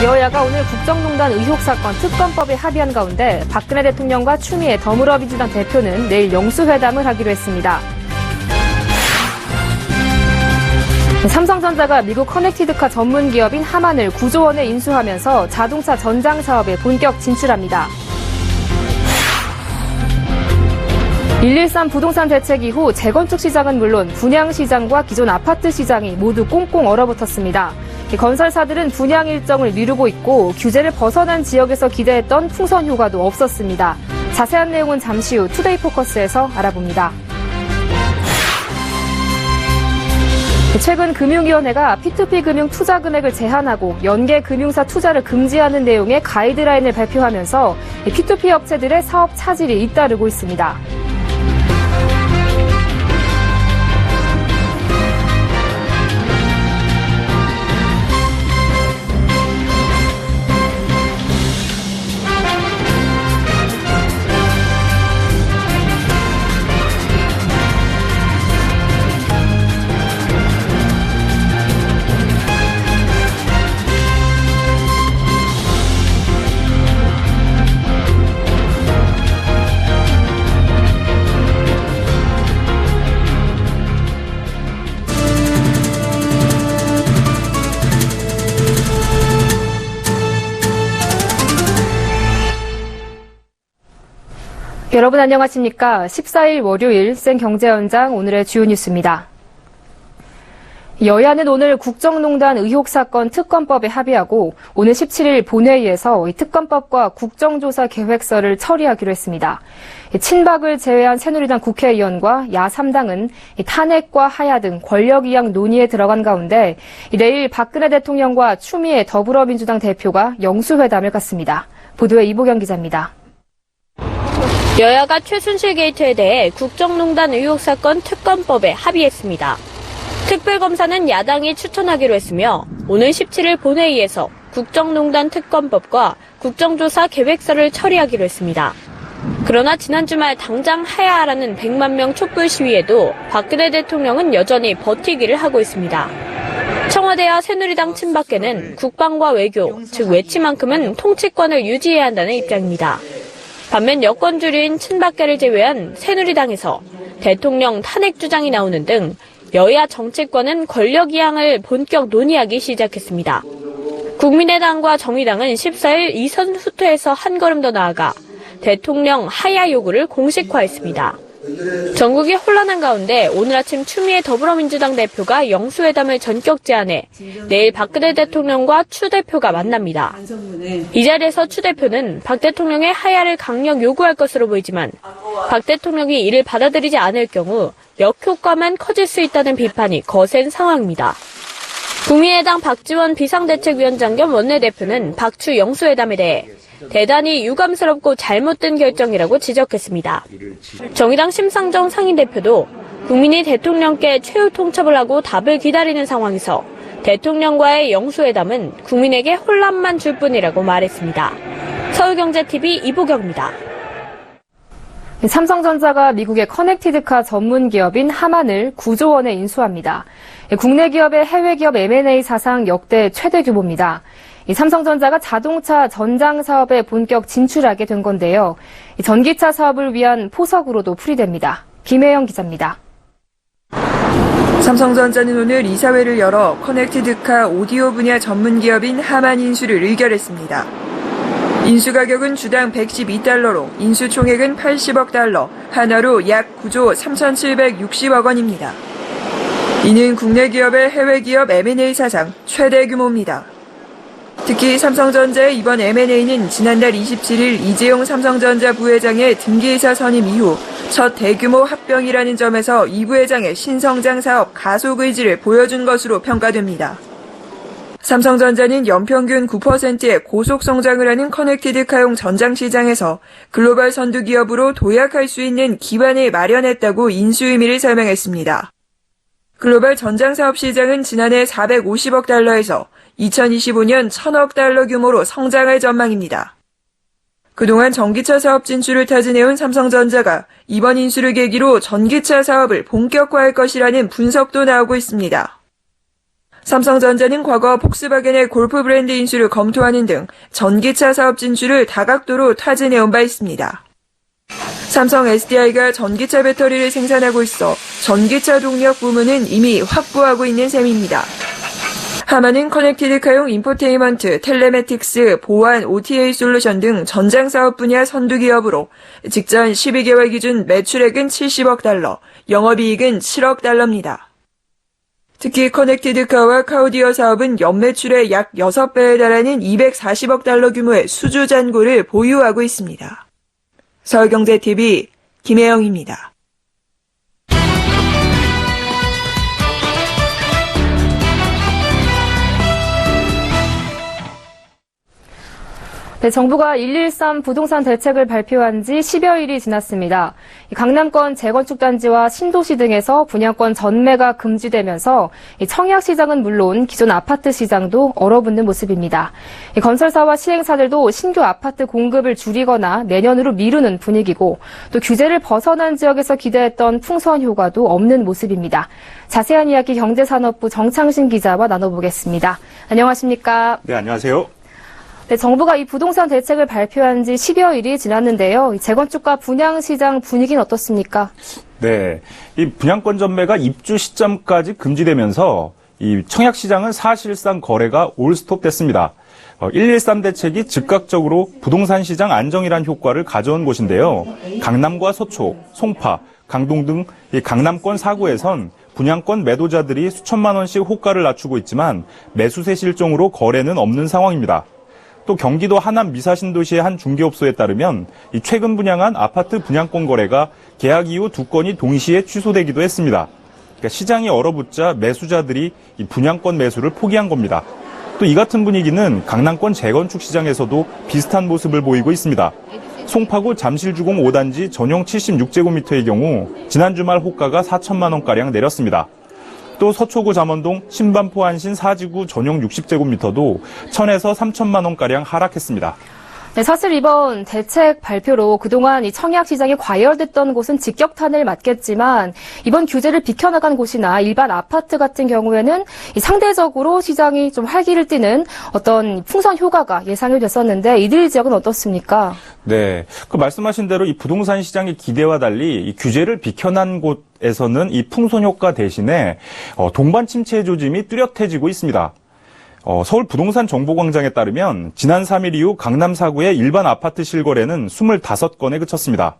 여야가 오늘 국정농단 의혹 사건 특검법에 합의한 가운데 박근혜 대통령과 추미애 더불어민주당 대표는 내일 영수회담을 하기로 했습니다. 삼성전자가 미국 커넥티드카 전문 기업인 하만을 9조 원에 인수하면서 자동차 전장 사업에 본격 진출합니다. 113 부동산 대책 이후 재건축 시장은 물론 분양 시장과 기존 아파트 시장이 모두 꽁꽁 얼어붙었습니다. 건설사들은 분양 일정을 미루고 있고 규제를 벗어난 지역에서 기대했던 풍선 효과도 없었습니다. 자세한 내용은 잠시 후 투데이 포커스에서 알아봅니다. 최근 금융위원회가 P2P 금융 투자 금액을 제한하고 연계 금융사 투자를 금지하는 내용의 가이드라인을 발표하면서 P2P 업체들의 사업 차질이 잇따르고 있습니다. 여러분 안녕하십니까? 14일 월요일 생경제연장 오늘의 주요 뉴스입니다. 여야는 오늘 국정농단 의혹 사건 특검법에 합의하고 오늘 17일 본회의에서 이 특검법과 국정조사 계획서를 처리하기로 했습니다. 친박을 제외한 새누리당 국회의원과 야3당은 탄핵과 하야 등 권력이양 논의에 들어간 가운데 내일 박근혜 대통령과 추미애 더불어민주당 대표가 영수회담을 갖습니다. 보도에 이보경 기자입니다. 여야가 최순실 게이트에 대해 국정농단 의혹 사건 특검법에 합의했습니다. 특별검사는 야당이 추천하기로 했으며 오늘 17일 본회의에서 국정농단 특검법과 국정조사 계획서를 처리하기로 했습니다. 그러나 지난 주말 당장 해야 하라는 100만 명 촛불 시위에도 박근혜 대통령은 여전히 버티기를 하고 있습니다. 청와대와 새누리당 친박계는 국방과 외교, 즉 외치만큼은 통치권을 유지해야 한다는 입장입니다. 반면 여권 주류인 친박계를 제외한 새누리당에서 대통령 탄핵 주장이 나오는 등 여야 정치권은 권력 이양을 본격 논의하기 시작했습니다. 국민의당과 정의당은 14일 이선 후퇴에서 한 걸음 더 나아가 대통령 하야 요구를 공식화했습니다. 전국이 혼란한 가운데 오늘 아침 추미애 더불어민주당 대표가 영수회담을 전격 제안해 내일 박근혜 대통령과 추 대표가 만납니다. 이 자리에서 추 대표는 박 대통령의 하야를 강력 요구할 것으로 보이지만 박 대통령이 이를 받아들이지 않을 경우 역효과만 커질 수 있다는 비판이 거센 상황입니다. 국민의당 박지원 비상대책위원장 겸 원내대표는 박추 영수회담에 대해 대단히 유감스럽고 잘못된 결정이라고 지적했습니다. 정의당 심상정 상임대표도 국민이 대통령께 최후 통첩을 하고 답을 기다리는 상황에서 대통령과의 영수회담은 국민에게 혼란만 줄 뿐이라고 말했습니다. 서울경제TV 이보경입니다. 삼성전자가 미국의 커넥티드카 전문 기업인 하만을 9조 원에 인수합니다. 국내 기업의 해외 기업 M&A 사상 역대 최대 규모입니다. 삼성전자가 자동차 전장 사업에 본격 진출하게 된 건데요. 전기차 사업을 위한 포석으로도 풀이됩니다. 김혜영 기자입니다. 삼성전자는 오늘 이사회를 열어 커넥티드카 오디오 분야 전문 기업인 하만 인수를 의결했습니다. 인수 가격은 주당 112달러로 인수 총액은 80억 달러, 하나로 약 9조 3,760억 원입니다. 이는 국내 기업의 해외 기업 M&A 사상 최대 규모입니다. 특히 삼성전자의 이번 M&A는 지난달 27일 이재용 삼성전자 부회장의 등기이사 선임 이후 첫 대규모 합병이라는 점에서 이 부회장의 신성장 사업 가속 의지를 보여준 것으로 평가됩니다. 삼성전자는 연평균 9%의 고속 성장을 하는 커넥티드카용 전장 시장에서 글로벌 선두 기업으로 도약할 수 있는 기반을 마련했다고 인수 의미를 설명했습니다. 글로벌 전장 사업 시장은 지난해 450억 달러에서 2025년 1,000억 달러 규모로 성장할 전망입니다. 그동안 전기차 사업 진출을 타진해온 삼성전자가 이번 인수를 계기로 전기차 사업을 본격화할 것이라는 분석도 나오고 있습니다. 삼성전자는 과거 폭스바겐의 골프 브랜드 인수를 검토하는 등 전기차 사업 진출을 다각도로 타진해온 바 있습니다. 삼성 SDI가 전기차 배터리를 생산하고 있어 전기차 동력 부문은 이미 확보하고 있는 셈입니다. 하만은 커넥티드카용 인포테인먼트, 텔레매틱스, 보안, OTA 솔루션 등 전장 사업 분야 선두 기업으로 직전 12개월 기준 매출액은 70억 달러, 영업이익은 7억 달러입니다. 특히 커넥티드카와 카오디어 사업은 연매출의 약 6배에 달하는 240억 달러 규모의 수주 잔고를 보유하고 있습니다. 서울경제TV 김혜영입니다. 네, 정부가 113 부동산 대책을 발표한 지 10여일이 지났습니다. 강남권 재건축 단지와 신도시 등에서 분양권 전매가 금지되면서 청약시장은 물론 기존 아파트 시장도 얼어붙는 모습입니다. 건설사와 시행사들도 신규 아파트 공급을 줄이거나 내년으로 미루는 분위기고 또 규제를 벗어난 지역에서 기대했던 풍선 효과도 없는 모습입니다. 자세한 이야기 경제산업부 정창신 기자와 나눠보겠습니다. 안녕하십니까? 네, 안녕하세요. 네, 정부가 이 부동산 대책을 발표한 지 10여일이 지났는데요. 재건축과 분양시장 분위기는 어떻습니까? 네, 이 분양권 전매가 입주 시점까지 금지되면서 이 청약시장은 사실상 거래가 올스톱됐습니다. 113 대책이 즉각적으로 부동산 시장 안정이란 효과를 가져온 곳인데요. 강남과 서초, 송파, 강동 등 이 강남권 4구에선 분양권 매도자들이 수천만 원씩 호가를 낮추고 있지만 매수세 실종으로 거래는 없는 상황입니다. 또 경기도 하남 미사신도시의 한 중개업소에 따르면 이 최근 분양한 아파트 분양권 거래가 계약 이후 2건이 동시에 취소되기도 했습니다. 그러니까 시장이 얼어붙자 매수자들이 이 분양권 매수를 포기한 겁니다. 또 이 같은 분위기는 강남권 재건축 시장에서도 비슷한 모습을 보이고 있습니다. 송파구 잠실주공 5단지 전용 76제곱미터의 경우 지난 주말 호가가 4천만 원가량 내렸습니다. 또 서초구 잠원동 신반포 안신 4지구 전용 60제곱미터도 1,000에서 3천만 원가량 하락했습니다. 네, 사실 이번 대책 발표로 그동안 이 청약 시장이 과열됐던 곳은 직격탄을 맞겠지만 이번 규제를 비켜나간 곳이나 일반 아파트 같은 경우에는 이 상대적으로 시장이 좀 활기를 띠는 어떤 풍선 효과가 예상이 됐었는데 이들 지역은 어떻습니까? 네, 그 말씀하신 대로 이 부동산 시장의 기대와 달리 이 규제를 비켜난 곳에서는 이 풍선 효과 대신에 동반 침체 조짐이 뚜렷해지고 있습니다. 서울 부동산 정보광장에 따르면 지난 3일 이후 강남 4구의 일반 아파트 실거래는 25건에 그쳤습니다.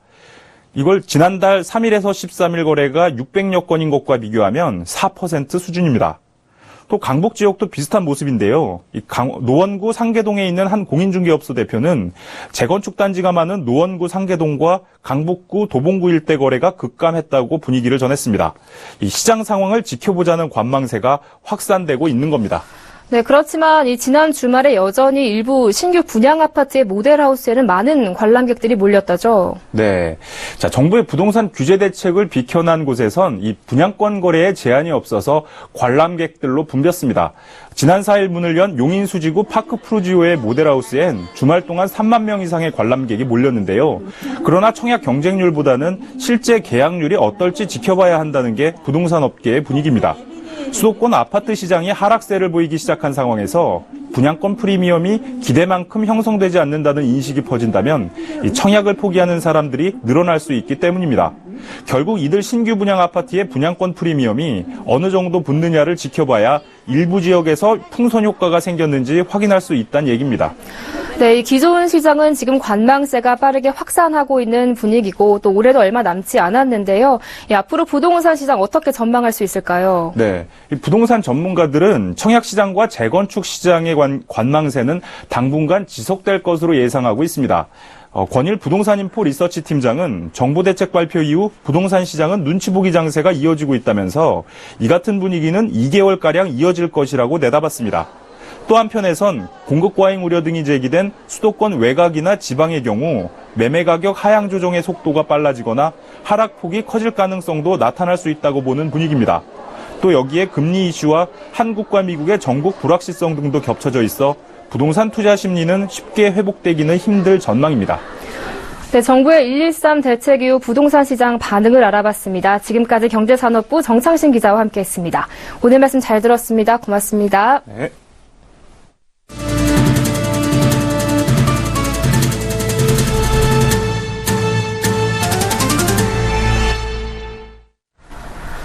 이걸 지난달 3일에서 13일 거래가 600여 건인 것과 비교하면 4% 수준입니다. 또 강북 지역도 비슷한 모습인데요. 노원구 상계동에 있는 한 공인중개업소 대표는 재건축 단지가 많은 노원구 상계동과 강북구 도봉구 일대 거래가 급감했다고 분위기를 전했습니다. 이 시장 상황을 지켜보자는 관망세가 확산되고 있는 겁니다. 네, 그렇지만 이 지난 주말에 여전히 일부 신규 분양 아파트의 모델하우스에는 많은 관람객들이 몰렸다죠. 네. 자, 정부의 부동산 규제 대책을 비켜난 곳에선 이 분양권 거래에 제한이 없어서 관람객들로 붐볐습니다. 지난 4일 문을 연 용인수지구 파크프루지오의 모델하우스엔 주말 동안 3만 명 이상의 관람객이 몰렸는데요. 그러나 청약 경쟁률보다는 실제 계약률이 어떨지 지켜봐야 한다는 게 부동산 업계의 분위기입니다. 수도권 아파트 시장이 하락세를 보이기 시작한 상황에서 분양권 프리미엄이 기대만큼 형성되지 않는다는 인식이 퍼진다면 이 청약을 포기하는 사람들이 늘어날 수 있기 때문입니다. 결국 이들 신규 분양 아파트의 분양권 프리미엄이 어느 정도 붙느냐를 지켜봐야 일부 지역에서 풍선 효과가 생겼는지 확인할 수 있다는 얘기입니다. 네, 이 기존 시장은 지금 관망세가 빠르게 확산하고 있는 분위기고 또 올해도 얼마 남지 않았는데요. 앞으로 부동산 시장 어떻게 전망할 수 있을까요? 네, 이 부동산 전문가들은 청약 시장과 재건축 시장의 관망세는 당분간 지속될 것으로 예상하고 있습니다. 권일 부동산인포 리서치 팀장은 정부 대책 발표 이후 부동산 시장은 눈치 보기 장세가 이어지고 있다면서 이 같은 분위기는 2개월가량 이어질 것이라고 내다봤습니다. 또 한편에선 공급 과잉 우려 등이 제기된 수도권 외곽이나 지방의 경우 매매 가격 하향 조정의 속도가 빨라지거나 하락폭이 커질 가능성도 나타날 수 있다고 보는 분위기입니다. 또 여기에 금리 이슈와 한국과 미국의 전국 불확실성 등도 겹쳐져 있어 부동산 투자 심리는 쉽게 회복되기는 힘들 전망입니다. 네, 정부의 113 대책 이후 부동산 시장 반응을 알아봤습니다. 지금까지 경제산업부 정창신 기자와 함께했습니다. 오늘 말씀 잘 들었습니다. 고맙습니다. 네.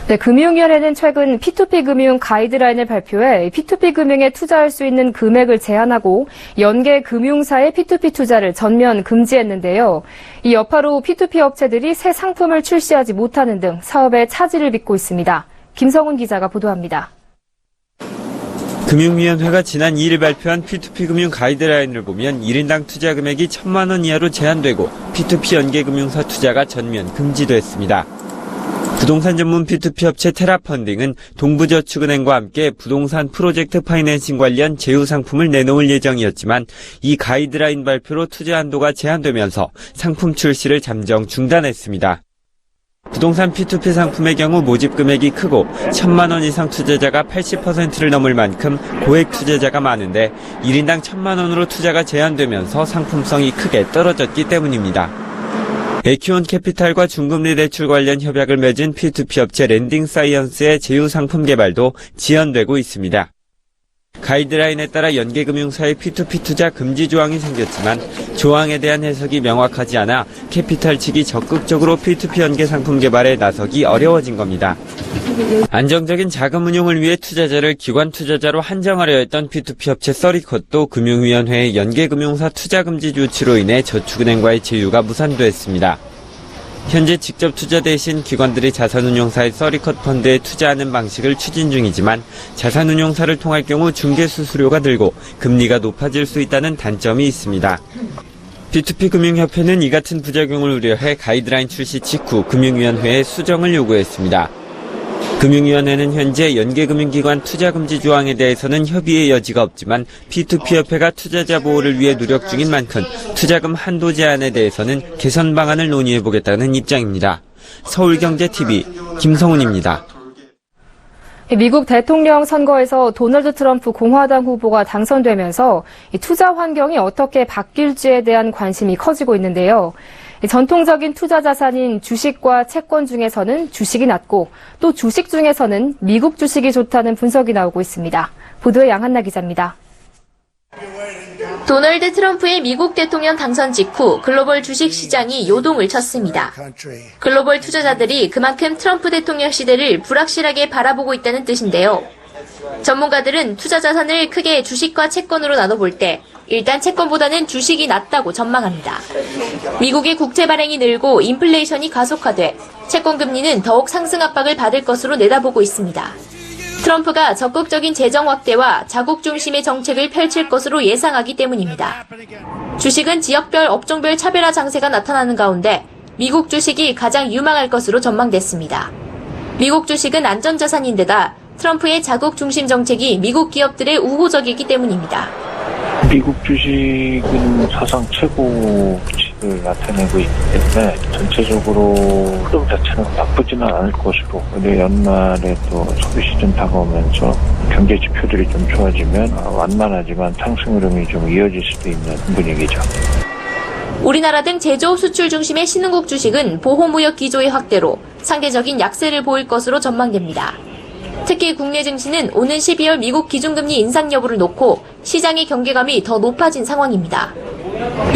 네, 금융위원회는 최근 P2P 금융 가이드라인을 발표해 P2P 금융에 투자할 수 있는 금액을 제한하고 연계 금융사의 P2P 투자를 전면 금지했는데요. 이 여파로 P2P 업체들이 새 상품을 출시하지 못하는 등 사업에 차질을 빚고 있습니다. 김성훈 기자가 보도합니다. 금융위원회가 지난 2일 발표한 P2P 금융 가이드라인을 보면 1인당 투자 금액이 1,000만 원 이하로 제한되고 P2P 연계 금융사 투자가 전면 금지됐습니다. 부동산 전문 P2P 업체 테라펀딩은 동부저축은행과 함께 부동산 프로젝트 파이낸싱 관련 제휴 상품을 내놓을 예정이었지만 이 가이드라인 발표로 투자 한도가 제한되면서 상품 출시를 잠정 중단했습니다. 부동산 P2P 상품의 경우 모집 금액이 크고 1,000만 원 이상 투자자가 80%를 넘을 만큼 고액 투자자가 많은데 1인당 1,000만 원으로 투자가 제한되면서 상품성이 크게 떨어졌기 때문입니다. 에큐온 캐피탈과 중금리 대출 관련 협약을 맺은 P2P 업체 랜딩 사이언스의 제휴 상품 개발도 지연되고 있습니다. 가이드라인에 따라 연계금융사의 P2P 투자 금지 조항이 생겼지만 조항에 대한 해석이 명확하지 않아 캐피탈 측이 적극적으로 P2P 연계 상품 개발에 나서기 어려워진 겁니다. 안정적인 자금 운용을 위해 투자자를 기관 투자자로 한정하려 했던 P2P 업체 서리컷도 금융위원회의 연계금융사 투자 금지 조치로 인해 저축은행과의 제휴가 무산됐습니다. 현재 직접 투자 대신 기관들이 자산운용사의 서리컷 펀드에 투자하는 방식을 추진 중이지만 자산운용사를 통할 경우 중개수수료가 들고 금리가 높아질 수 있다는 단점이 있습니다. P2P 금융협회는 이 같은 부작용을 우려해 가이드라인 출시 직후 금융위원회에 수정을 요구했습니다. 금융위원회는 현재 연계금융기관 투자금지 조항에 대해서는 협의의 여지가 없지만 P2P협회가 투자자 보호를 위해 노력 중인 만큼 투자금 한도 제한에 대해서는 개선 방안을 논의해보겠다는 입장입니다. 서울경제TV 김성훈입니다. 미국 대통령 선거에서 도널드 트럼프 공화당 후보가 당선되면서 투자 환경이 어떻게 바뀔지에 대한 관심이 커지고 있는데요. 전통적인 투자 자산인 주식과 채권 중에서는 주식이 낮고 또 주식 중에서는 미국 주식이 좋다는 분석이 나오고 있습니다. 보도에 양한나 기자입니다. 도널드 트럼프의 미국 대통령 당선 직후 글로벌 주식 시장이 요동을 쳤습니다. 글로벌 투자자들이 그만큼 트럼프 대통령 시대를 불확실하게 바라보고 있다는 뜻인데요. 전문가들은 투자 자산을 크게 주식과 채권으로 나눠볼 때 일단 채권보다는 주식이 낫다고 전망합니다. 미국의 국채 발행이 늘고 인플레이션이 가속화돼 채권 금리는 더욱 상승 압박을 받을 것으로 내다보고 있습니다. 트럼프가 적극적인 재정 확대와 자국 중심의 정책을 펼칠 것으로 예상하기 때문입니다. 주식은 지역별, 업종별 차별화 장세가 나타나는 가운데 미국 주식이 가장 유망할 것으로 전망됐습니다. 미국 주식은 안전자산인데다 트럼프의 자국 중심 정책이 미국 기업들의 우호적이기 때문입니다. 미국 주식은 사상 최고 수익을 나타내고 있기 때문에 전체적으로 흐름 자체는 나쁘지는 않을 것으로, 근데 연말에 또 소비 시즌 다가오면서 경제 지표들이 좀 좋아지면 완만하지만 상승 흐름이 좀 이어질 수도 있는 분위기죠. 우리나라 등 제조업 수출 중심의 신흥국 주식은 보호무역 기조의 확대로 상대적인 약세를 보일 것으로 전망됩니다. 특히 국내 증시는 오는 12월 미국 기준금리 인상 여부를 놓고 시장의 경계감이 더 높아진 상황입니다.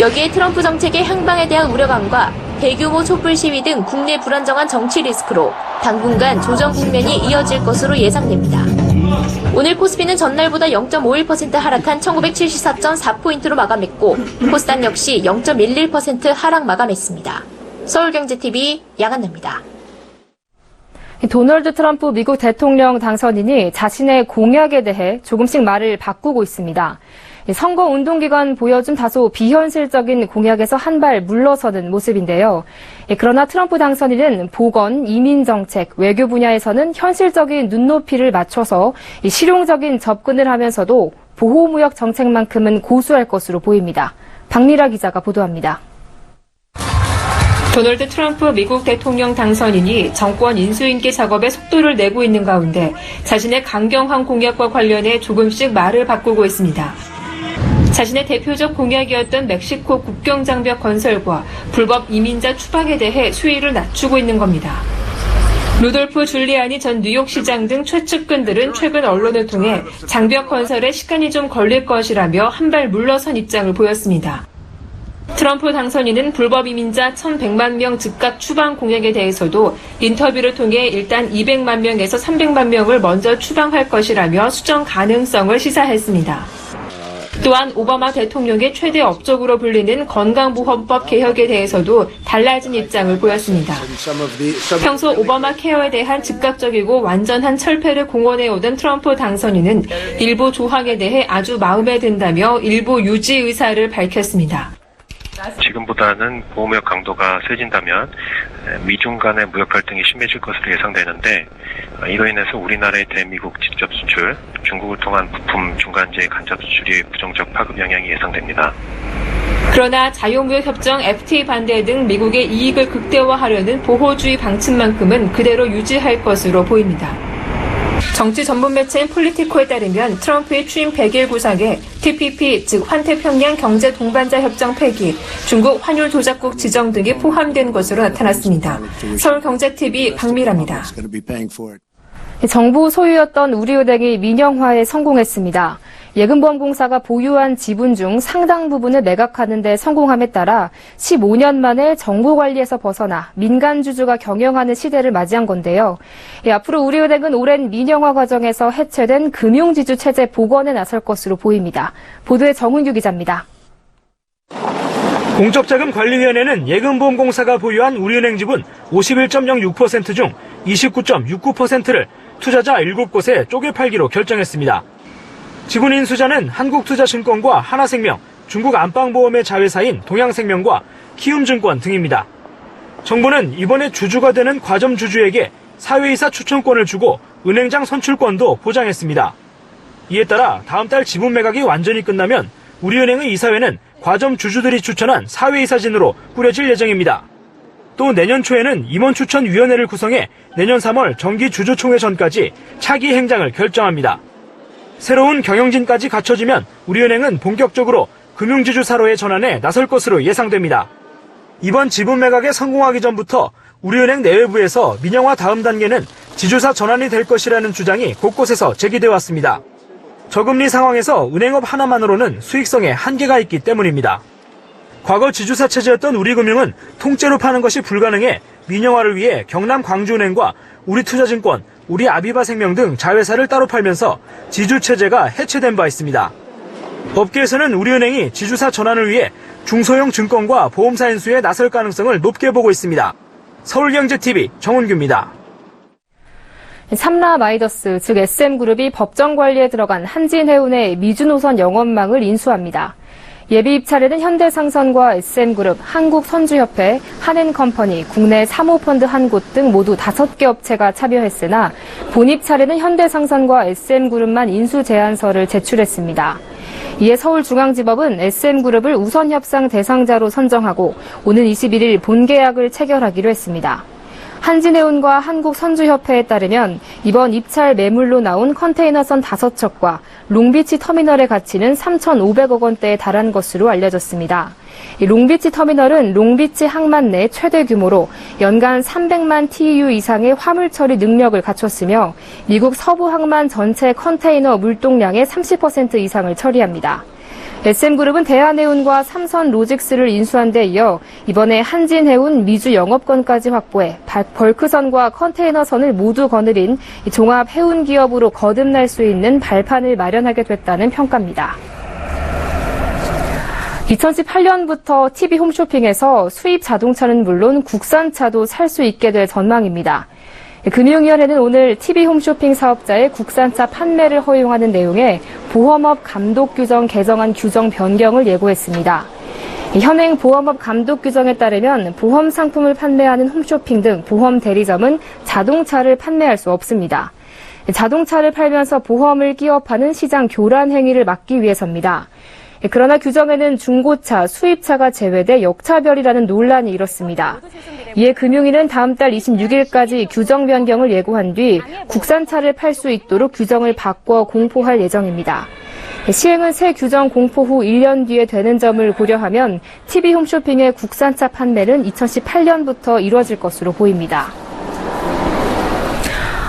여기에 트럼프 정책의 향방에 대한 우려감과 대규모 촛불 시위 등 국내 불안정한 정치 리스크로 당분간 조정 국면이 이어질 것으로 예상됩니다. 오늘 코스피는 전날보다 0.51% 하락한 1974.4포인트로 마감했고 코스닥 역시 0.11% 하락 마감했습니다. 서울경제TV 양한나입니다. 도널드 트럼프 미국 대통령 당선인이 자신의 공약에 대해 조금씩 말을 바꾸고 있습니다. 선거 운동 기간 보여준 다소 비현실적인 공약에서 한 발 물러서는 모습인데요. 그러나 트럼프 당선인은 보건, 이민 정책, 외교 분야에서는 현실적인 눈높이를 맞춰서 실용적인 접근을 하면서도 보호무역 정책만큼은 고수할 것으로 보입니다. 박미라 기자가 보도합니다. 도널드 트럼프 미국 대통령 당선인이 정권 인수인계 작업에 속도를 내고 있는 가운데 자신의 강경한 공약과 관련해 조금씩 말을 바꾸고 있습니다. 자신의 대표적 공약이었던 멕시코 국경장벽 건설과 불법 이민자 추방에 대해 수위를 낮추고 있는 겁니다. 루돌프 줄리아니 전 뉴욕시장 등 최측근들은 최근 언론을 통해 장벽 건설에 시간이 좀 걸릴 것이라며 한 발 물러선 입장을 보였습니다. 트럼프 당선인은 불법 이민자 1,100만 명 즉각 추방 공약에 대해서도 인터뷰를 통해 일단 200만 명에서 300만 명을 먼저 추방할 것이라며 수정 가능성을 시사했습니다. 또한 오바마 대통령의 최대 업적으로 불리는 건강보험법 개혁에 대해서도 달라진 입장을 보였습니다. 평소 오바마 케어에 대한 즉각적이고 완전한 철폐를 공언해오던 트럼프 당선인은 일부 조항에 대해 아주 마음에 든다며 일부 유지 의사를 밝혔습니다. 지금보다는 보호무역 강도가 세진다면 미중 간의 무역 갈등이 심해질 것으로 예상되는데 이로 인해서 우리나라의 대미국 직접 수출, 중국을 통한 부품 중간재 간접 수출이 부정적 파급 영향이 예상됩니다. 그러나 자유무역협정 FTA 반대 등 미국의 이익을 극대화하려는 보호주의 방침만큼은 그대로 유지할 것으로 보입니다. 정치 전문 매체인 폴리티코에 따르면 트럼프의 취임 100일 구상에 TPP, 즉 환태평양 경제 동반자 협정 폐기, 중국 환율 조작국 지정 등이 포함된 것으로 나타났습니다. 서울경제TV 박미라입니다. 정부 소유였던 우리은행이 민영화에 성공했습니다. 예금보험공사가 보유한 지분 중 상당 부분을 매각하는 데 성공함에 따라 15년 만에 정부 관리에서 벗어나 민간 주주가 경영하는 시대를 맞이한 건데요. 앞으로 우리은행은 오랜 민영화 과정에서 해체된 금융지주 체제 복원에 나설 것으로 보입니다. 보도에 정은규 기자입니다. 공적자금관리위원회는 예금보험공사가 보유한 우리은행 지분 51.06% 중 29.69%를 투자자 7곳에 쪼개 팔기로 결정했습니다. 지분 인수자는 한국투자증권과 하나생명, 중국 안방보험의 자회사인 동양생명과 키움증권 등입니다. 정부는 이번에 주주가 되는 과점 주주에게 사회이사 추천권을 주고 은행장 선출권도 보장했습니다. 이에 따라 다음 달 지분 매각이 완전히 끝나면 우리은행의 이사회는 과점 주주들이 추천한 사회이사진으로 꾸려질 예정입니다. 또 내년 초에는 임원추천위원회를 구성해 내년 3월 정기주주총회 전까지 차기 행장을 결정합니다. 새로운 경영진까지 갖춰지면 우리은행은 본격적으로 금융지주사로의 전환에 나설 것으로 예상됩니다. 이번 지분 매각에 성공하기 전부터 우리은행 내외부에서 민영화 다음 단계는 지주사 전환이 될 것이라는 주장이 곳곳에서 제기돼 왔습니다. 저금리 상황에서 은행업 하나만으로는 수익성에 한계가 있기 때문입니다. 과거 지주사 체제였던 우리금융은 통째로 파는 것이 불가능해 민영화를 위해 경남 광주은행과 우리투자증권, 우리아비바생명 등 자회사를 따로 팔면서 지주체제가 해체된 바 있습니다. 업계에서는 우리은행이 지주사 전환을 위해 중소형 증권과 보험사 인수에 나설 가능성을 높게 보고 있습니다. 서울경제TV 정은규입니다. 삼라마이더스, 즉 SM그룹이 법정 관리에 들어간 한진해운의 미주노선 영업망을 인수합니다. 예비 입찰에는 현대상선과 SM그룹, 한국선주협회, 한엔컴퍼니, 국내 사모펀드 한 곳 등 모두 5개 업체가 참여했으나 본입찰에는 현대상선과 SM그룹만 인수 제안서를 제출했습니다. 이에 서울중앙지법은 SM그룹을 우선협상 대상자로 선정하고 오는 21일 본계약을 체결하기로 했습니다. 한진해운과 한국선주협회에 따르면 이번 입찰 매물로 나온 컨테이너선 5척과 롱비치 터미널의 가치는 3,500억 원대에 달한 것으로 알려졌습니다. 이 롱비치 터미널은 롱비치 항만 내 최대 규모로 연간 300만 TEU 이상의 화물 처리 능력을 갖췄으며 미국 서부 항만 전체 컨테이너 물동량의 30% 이상을 처리합니다. SM그룹은 대한해운과 삼선 로직스를 인수한 데 이어 이번에 한진해운 미주 영업권까지 확보해 벌크선과 컨테이너선을 모두 거느린 종합해운기업으로 거듭날 수 있는 발판을 마련하게 됐다는 평가입니다. 2018년부터 TV 홈쇼핑에서 수입 자동차는 물론 국산차도 살 수 있게 될 전망입니다. 금융위원회는 오늘 TV 홈쇼핑 사업자의 국산차 판매를 허용하는 내용의 보험업 감독 규정 개정안 규정 변경을 예고했습니다. 현행 보험업 감독 규정에 따르면 보험 상품을 판매하는 홈쇼핑 등 보험 대리점은 자동차를 판매할 수 없습니다. 자동차를 팔면서 보험을 끼워 파는 시장 교란 행위를 막기 위해서입니다. 그러나 규정에는 중고차, 수입차가 제외돼 역차별이라는 논란이 일었습니다. 이에 금융위는 다음 달 26일까지 규정 변경을 예고한 뒤 국산차를 팔 수 있도록 규정을 바꿔 공포할 예정입니다. 시행은 새 규정 공포 후 1년 뒤에 되는 점을 고려하면 TV 홈쇼핑의 국산차 판매는 2018년부터 이뤄질 것으로 보입니다.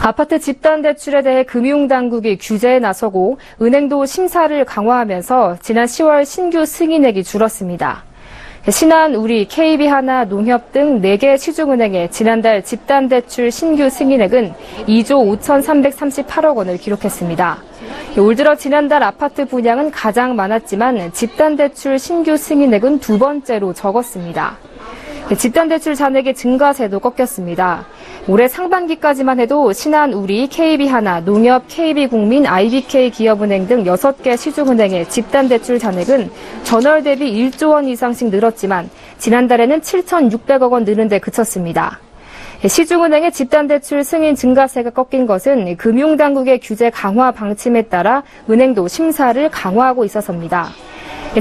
아파트 집단 대출에 대해 금융당국이 규제에 나서고 은행도 심사를 강화하면서 지난 10월 신규 승인액이 줄었습니다. 신한, 우리, KB하나, 농협 등 4개 시중은행의 지난달 집단대출 신규 승인액은 2조 5,338억 원을 기록했습니다. 올 들어 지난달 아파트 분양은 가장 많았지만 집단대출 신규 승인액은 두 번째로 적었습니다. 집단대출 잔액의 증가세도 꺾였습니다. 올해 상반기까지만 해도 신한, 우리, KB하나, 농협, KB국민, IBK기업은행 등 6개 시중은행의 집단대출 잔액은 전월 대비 1조 원 이상씩 늘었지만 지난달에는 7,600억 원 느는 데 그쳤습니다. 시중은행의 집단대출 승인 증가세가 꺾인 것은 금융당국의 규제 강화 방침에 따라 은행도 심사를 강화하고 있어서입니다.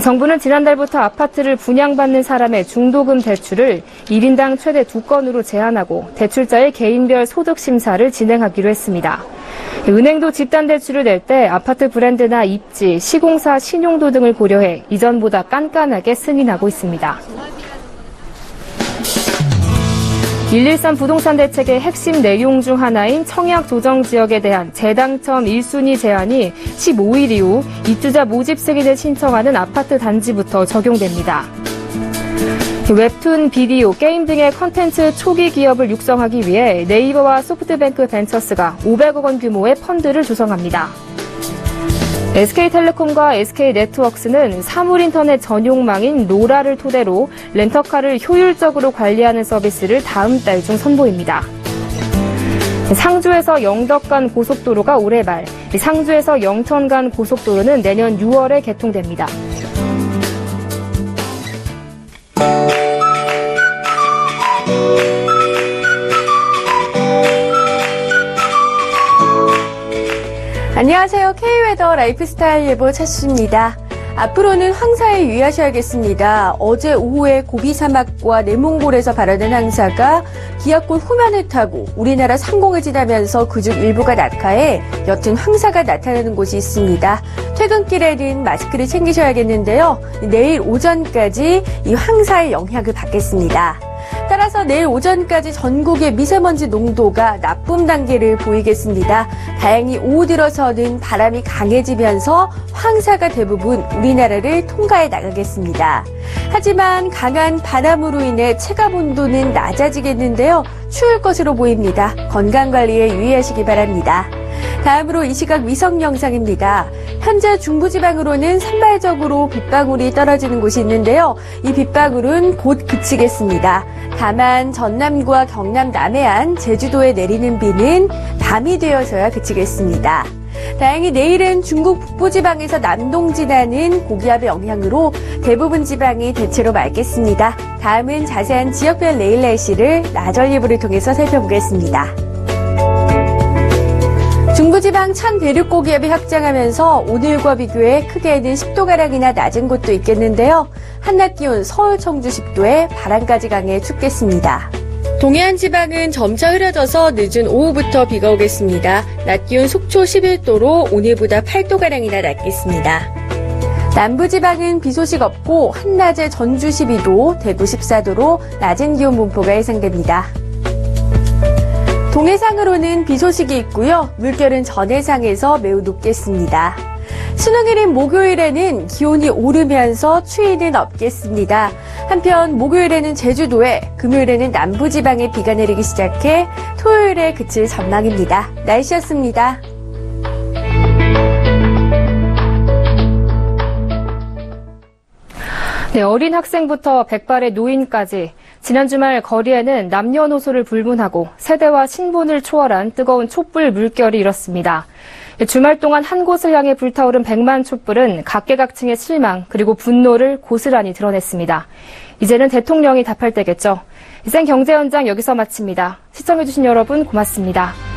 정부는 지난달부터 아파트를 분양받는 사람의 중도금 대출을 1인당 최대 2건으로 제한하고 대출자의 개인별 소득 심사를 진행하기로 했습니다. 은행도 집단대출을 낼 때 아파트 브랜드나 입지, 시공사 신용도 등을 고려해 이전보다 깐깐하게 승인하고 있습니다. 113 부동산 대책의 핵심 내용 중 하나인 청약 조정 지역에 대한 재당첨 1순위 제한이 15일 이후 입주자 모집 승인을 신청하는 아파트 단지부터 적용됩니다. 웹툰, 비디오, 게임 등의 컨텐츠 초기 기업을 육성하기 위해 네이버와 소프트뱅크 벤처스가 500억 원 규모의 펀드를 조성합니다. SK텔레콤과 SK네트워크스는 사물인터넷 전용망인 로라를 토대로 렌터카를 효율적으로 관리하는 서비스를 다음 달 중 선보입니다. 상주에서 영덕 간 고속도로가 올해 말, 상주에서 영천 간 고속도로는 내년 6월에 개통됩니다. 안녕하세요. K웨더 라이프스타일 예보 차수입니다. 앞으로는 황사에 유의하셔야겠습니다. 어제 오후에 고비 사막과 내몽골에서 발현된 황사가 기압골 후면을 타고 우리나라 상공을 지나면서 그중 일부가 낙하해 옅은 황사가 나타나는 곳이 있습니다. 퇴근길에는 마스크를 챙기셔야겠는데요. 내일 오전까지 이 황사의 영향을 받겠습니다. 따라서 내일 오전까지 전국의 미세먼지 농도가 나쁨 단계를 보이겠습니다. 다행히 오후 들어서는 바람이 강해지면서 황사가 대부분 우리나라를 통과해 나가겠습니다. 하지만 강한 바람으로 인해 체감 온도는 낮아지겠는데요. 추울 것으로 보입니다. 건강관리에 유의하시기 바랍니다. 다음으로 이 시각 위성 영상입니다. 현재 중부지방으로는 산발적으로 빗방울이 떨어지는 곳이 있는데요. 이 빗방울은 곧 그치겠습니다. 다만 전남과 경남 남해안, 제주도에 내리는 비는 밤이 되어서야 그치겠습니다. 다행히 내일은 중국 북부지방에서 남동 지나는 고기압의 영향으로 대부분 지방이 대체로 맑겠습니다. 다음은 자세한 지역별 내일 날씨를 나절 예보를 통해서 살펴보겠습니다. 중부지방 찬 대륙고기압이 확장하면서 오늘과 비교해 크게는 10도가량이나 낮은 곳도 있겠는데요. 한낮 기온 서울, 청주 10도에 바람까지 강해 춥겠습니다. 동해안 지방은 점차 흐려져서 늦은 오후부터 비가 오겠습니다. 낮 기온 속초 11도로 오늘보다 8도가량이나 낮겠습니다. 남부지방은 비 소식 없고 한낮에 전주 12도, 대구 14도로 낮은 기온 분포가 예상됩니다. 동해상으로는 비 소식이 있고요. 물결은 전해상에서 매우 높겠습니다. 수능일인 목요일에는 기온이 오르면서 추위는 없겠습니다. 한편 목요일에는 제주도에, 금요일에는 남부지방에 비가 내리기 시작해 토요일에 그칠 전망입니다. 날씨였습니다. 네, 어린 학생부터 백발의 노인까지 지난 주말 거리에는 남녀노소를 불문하고 세대와 신분을 초월한 뜨거운 촛불 물결이 일었습니다. 주말 동안 한 곳을 향해 불타오른 100만 촛불은 각계각층의 실망 그리고 분노를 고스란히 드러냈습니다. 이제는 대통령이 답할 때겠죠. 이생 경제 현장 여기서 마칩니다. 시청해주신 여러분 고맙습니다.